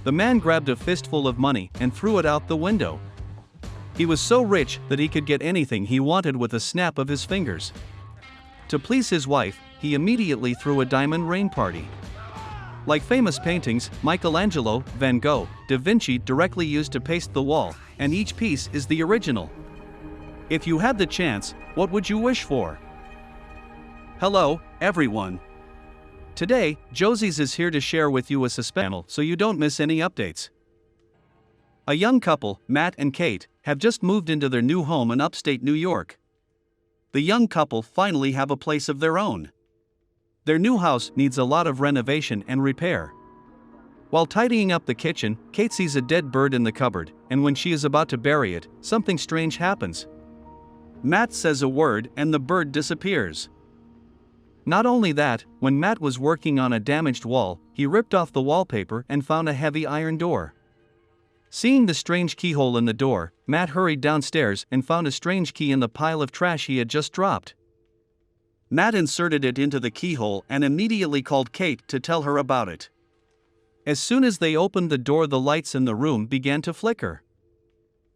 The man grabbed a fistful of money and threw it out the window. He was so rich that he could get anything he wanted with a snap of his fingers. To please his wife, he immediately threw a diamond rain party. Like famous paintings, Michelangelo, Van Gogh, Da Vinci directly used to paste the wall, and each piece is the original. If you had the chance, what would you wish for? Hello, everyone. Today, Josie's is here to share with you a suspense channel so you don't miss any updates. A young couple, Matt and Kate, have just moved into their new home in upstate New York. The young couple finally have a place of their own. Their new house needs a lot of renovation and repair. While tidying up the kitchen, Kate sees a dead bird in the cupboard, and when she is about to bury it, something strange happens. Matt says a word and the bird disappears. Not only that, when Matt was working on a damaged wall, he ripped off the wallpaper and found a heavy iron door. Seeing the strange keyhole in the door, Matt hurried downstairs and found a strange key in the pile of trash he had just dropped. Matt inserted it into the keyhole and immediately called Kate to tell her about it. As soon as they opened the door, the lights in the room began to flicker.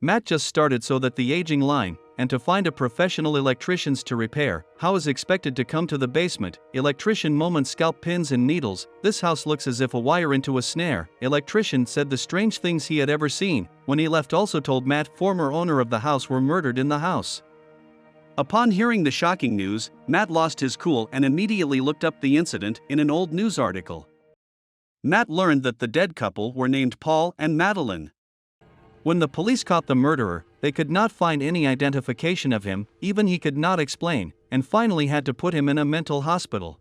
Matt just started so that the aging line, and to find a professional electricians to repair, how is expected to come to the basement. Electrician moment, scalp pins and needles. This house looks as if a wire into a snare. Electrician said the strange things he had ever seen. When he left, also told Matt former owner of the house were murdered in the house. Upon hearing the shocking news, Matt lost his cool and immediately looked up the incident in an old news article. Matt learned that the dead couple were named Paul and Madeline. When the police caught the murderer, they could not find any identification of him, even he could not explain, and finally had to put him in a mental hospital.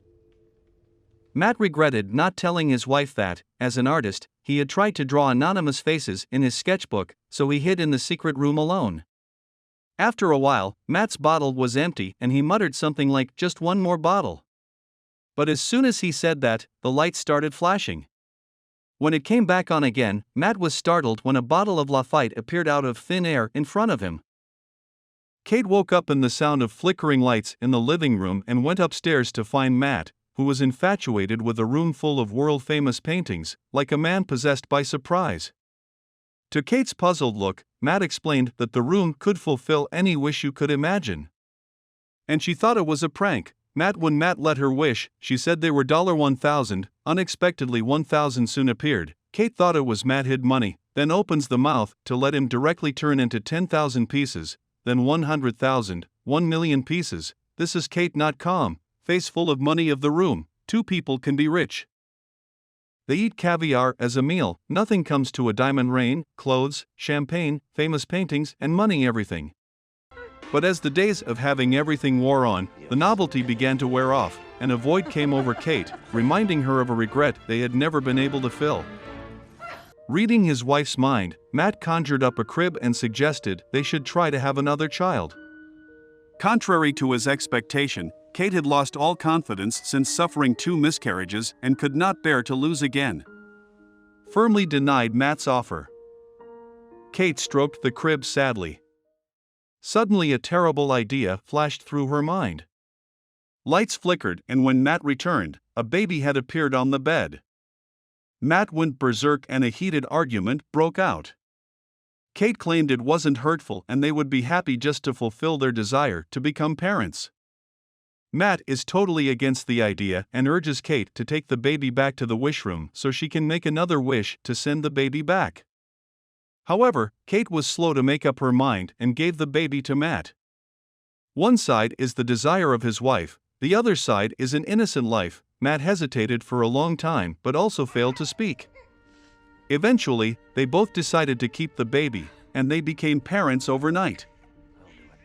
Matt regretted not telling his wife that, as an artist, he had tried to draw anonymous faces in his sketchbook, so he hid in the secret room alone. After a while, Matt's bottle was empty and he muttered something like, "Just one more bottle." But as soon as he said that, the lights started flashing. When it came back on again, Matt was startled when a bottle of Lafite appeared out of thin air in front of him. Kate woke up in the sound of flickering lights in the living room and went upstairs to find Matt, who was infatuated with a room full of world-famous paintings, like a man possessed by surprise. To Kate's puzzled look, Matt explained that the room could fulfill any wish you could imagine. And she thought it was a prank. When Matt let her wish, she said they were $1,000. Unexpectedly, 1,000 soon appeared. Kate thought it was Matt hid money, then opens the mouth to let him directly turn into 10,000 pieces, then 100,000, 1,000,000 pieces. This is Kate not calm, face full of money of the room. Two people can be rich. They eat caviar as a meal. Nothing comes to a diamond rain, clothes, champagne, famous paintings, and money, everything. But as the days of having everything wore on, the novelty began to wear off, and a void came over Kate, reminding her of a regret they had never been able to fill. Reading his wife's mind, Matt conjured up a crib and suggested they should try to have another child. Contrary to his expectation, Kate had lost all confidence since suffering 2 miscarriages and could not bear to lose again. Firmly denied Matt's offer. Kate stroked the crib sadly. Suddenly a terrible idea flashed through her mind. Lights flickered, and when Matt returned, a baby had appeared on the bed. Matt went berserk and a heated argument broke out. Kate claimed it wasn't hurtful and they would be happy just to fulfill their desire to become parents. Matt is totally against the idea and urges Kate to take the baby back to the wish room so she can make another wish to send the baby back. However, Kate was slow to make up her mind and gave the baby to Matt. One side is the desire of his wife, the other side is an innocent life. Matt hesitated for a long time but also failed to speak. Eventually, they both decided to keep the baby, and they became parents overnight.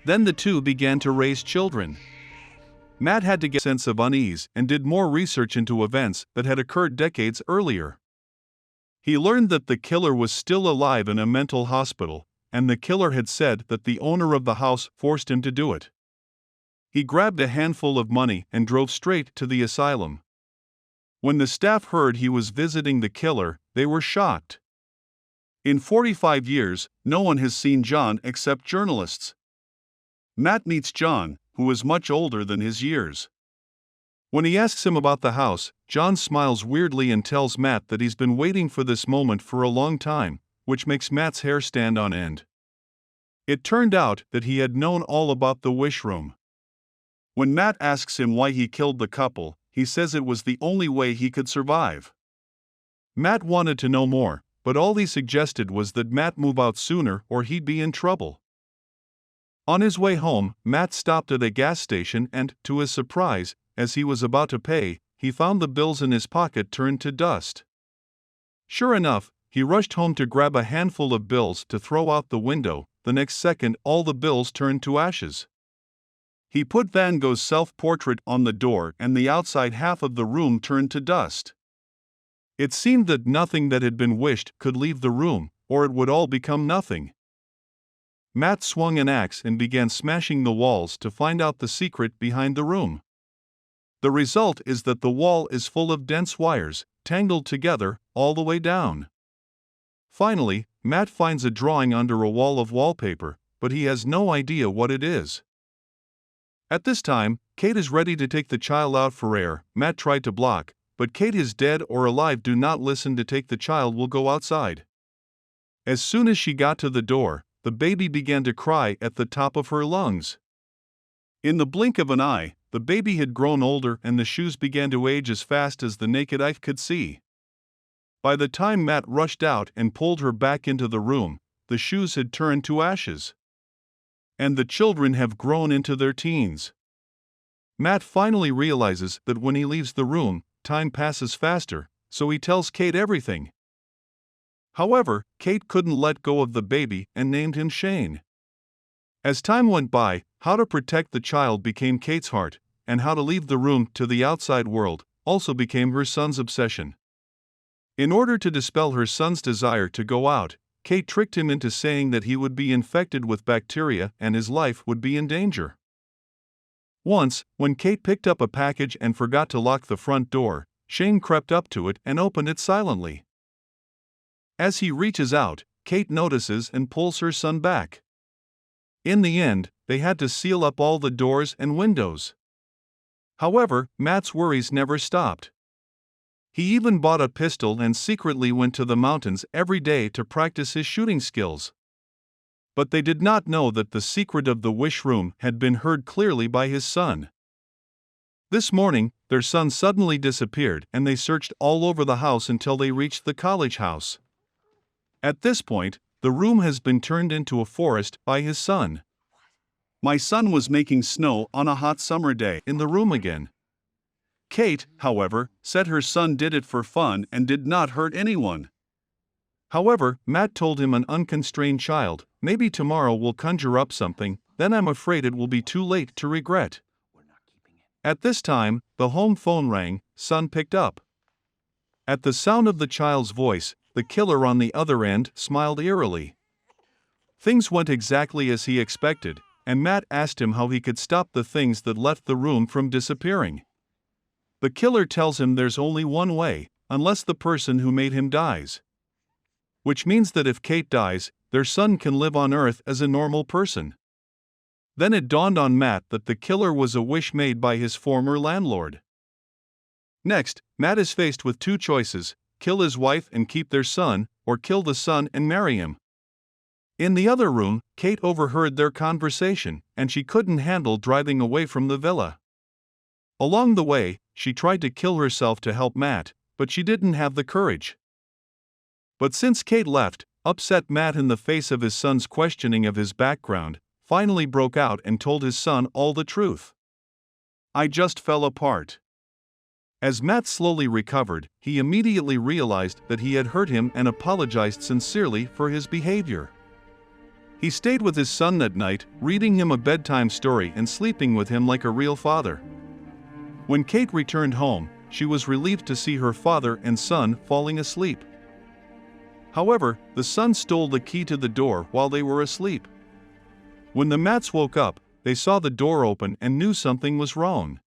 Then the two began to raise children. Matt had to get a sense of unease and did more research into events that had occurred decades earlier. He learned that the killer was still alive in a mental hospital, and the killer had said that the owner of the house forced him to do it. He grabbed a handful of money and drove straight to the asylum. When the staff heard he was visiting the killer, they were shocked. In 45 years, no one has seen John except journalists. Matt meets John, who is much older than his years. When he asks him about the house, John smiles weirdly and tells Matt that he's been waiting for this moment for a long time, which makes Matt's hair stand on end. It turned out that he had known all about the wish room. When Matt asks him why he killed the couple, he says it was the only way he could survive. Matt wanted to know more, but all he suggested was that Matt move out sooner or he'd be in trouble. On his way home, Matt stopped at a gas station and, to his surprise, as he was about to pay, he found the bills in his pocket turned to dust. Sure enough, he rushed home to grab a handful of bills to throw out the window. The next second, all the bills turned to ashes. He put Van Gogh's self-portrait on the door and the outside half of the room turned to dust. It seemed that nothing that had been wished could leave the room, or it would all become nothing. Matt swung an axe and began smashing the walls to find out the secret behind the room. The result is that the wall is full of dense wires, tangled together, all the way down. Finally, Matt finds a drawing under a wall of wallpaper, but he has no idea what it is. At this time, Kate is ready to take the child out for air. Matt tried to block, but Kate is dead or alive. Do not listen to take the child will go outside. As soon as she got to the door, the baby began to cry at the top of her lungs. In the blink of an eye, the baby had grown older and the shoes began to age as fast as the naked eye could see. By the time Matt rushed out and pulled her back into the room, the shoes had turned to ashes. And the children have grown into their teens. Matt finally realizes that when he leaves the room, time passes faster, so he tells Kate everything. However, Kate couldn't let go of the baby and named him Shane. As time went by, how to protect the child became Kate's heart, and how to leave the room to the outside world also became her son's obsession. In order to dispel her son's desire to go out, Kate tricked him into saying that he would be infected with bacteria and his life would be in danger. Once, when Kate picked up a package and forgot to lock the front door, Shane crept up to it and opened it silently. As he reaches out, Kate notices and pulls her son back. In the end, they had to seal up all the doors and windows. However, Matt's worries never stopped. He even bought a pistol and secretly went to the mountains every day to practice his shooting skills. But they did not know that the secret of the wish room had been heard clearly by his son. This morning, their son suddenly disappeared and they searched all over the house until they reached the college house. At this point, the room has been turned into a forest by his son. My son was making snow on a hot summer day in the room again. Kate, however, said her son did it for fun and did not hurt anyone. However, Matt told him an unconstrained child, maybe tomorrow we'll conjure up something, then I'm afraid it will be too late to regret. At this time, the home phone rang. Son picked up. At the sound of the child's voice, the killer on the other end smiled eerily. Things went exactly as he expected, and Matt asked him how he could stop the things that left the room from disappearing. The killer tells him there's only one way, unless the person who made him dies. Which means that if Kate dies, their son can live on Earth as a normal person. Then it dawned on Matt that the killer was a wish made by his former landlord. Next, Matt is faced with two choices: kill his wife and keep their son, or kill the son and marry him. In the other room, Kate overheard their conversation, and she couldn't handle driving away from the villa. Along the way, she tried to kill herself to help Matt, but she didn't have the courage. But since Kate left, upset Matt in the face of his son's questioning of his background, finally broke out and told his son all the truth. I just fell apart. As Matt slowly recovered, he immediately realized that he had hurt him and apologized sincerely for his behavior. He stayed with his son that night, reading him a bedtime story and sleeping with him like a real father. When Kate returned home, she was relieved to see her father and son falling asleep. However, the son stole the key to the door while they were asleep. When the Matts woke up, they saw the door open and knew something was wrong.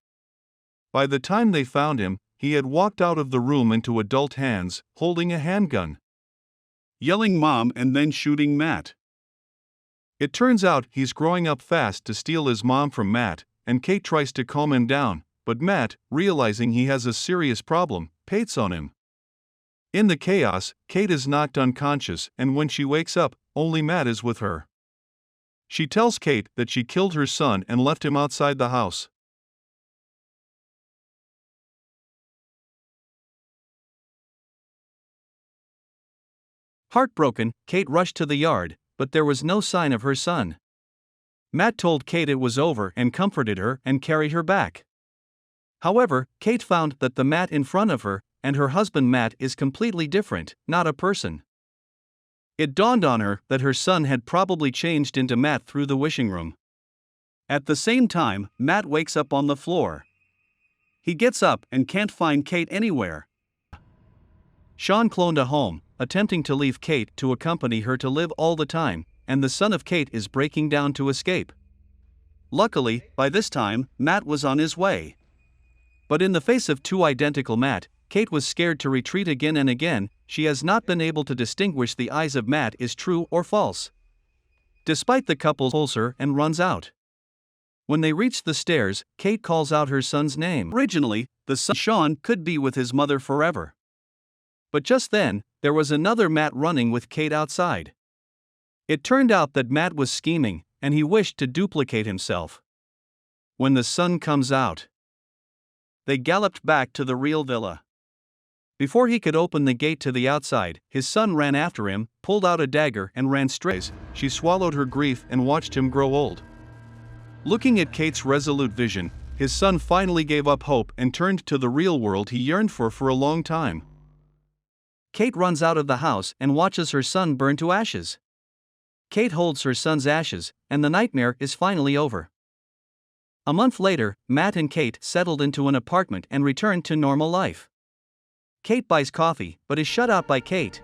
By the time they found him, he had walked out of the room into adult hands, holding a handgun, yelling "Mom" and then shooting Matt. It turns out he's growing up fast to steal his mom from Matt, and Kate tries to calm him down, but Matt, realizing he has a serious problem, pates on him. In the chaos, Kate is knocked unconscious, and when she wakes up, only Matt is with her. She tells Kate that she killed her son and left him outside the house. Heartbroken, Kate rushed to the yard, but there was no sign of her son. Matt told Kate it was over and comforted her and carried her back. However, Kate found that the Matt in front of her and her husband Matt is completely different, not a person. It dawned on her that her son had probably changed into Matt through the wishing room. At the same time, Matt wakes up on the floor. He gets up and can't find Kate anywhere. Sean cloned a home, attempting to leave Kate to accompany her to live all the time, and the son of Kate is breaking down to escape. Luckily, by this time, Matt was on his way. But in the face of two identical Matt, Kate was scared to retreat again and again. She has not been able to distinguish the eyes of Matt is true or false. Despite the couple pulls her and runs out. When they reach the stairs, Kate calls out her son's name. Originally, the son Sean could be with his mother forever. But just then, there was another Matt running with Kate outside. It turned out that Matt was scheming, and he wished to duplicate himself. When the son comes out, they galloped back to the real villa. Before he could open the gate to the outside, his son ran after him, pulled out a dagger and ran straight. She swallowed her grief and watched him grow old. Looking at Kate's resolute vision, his son finally gave up hope and turned to the real world he yearned for a long time. Kate runs out of the house and watches her son burn to ashes. Kate holds her son's ashes, and the nightmare is finally over. A month later, Matt and Kate settled into an apartment and returned to normal life. Kate buys coffee, but is shut out by Kate.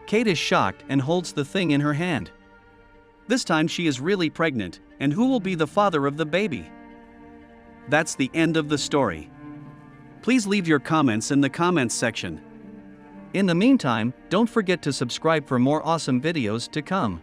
Kate is shocked and holds the thing in her hand. This time she is really pregnant, and who will be the father of the baby? That's the end of the story. Please leave your comments in the comments section. In the meantime, don't forget to subscribe for more awesome videos to come.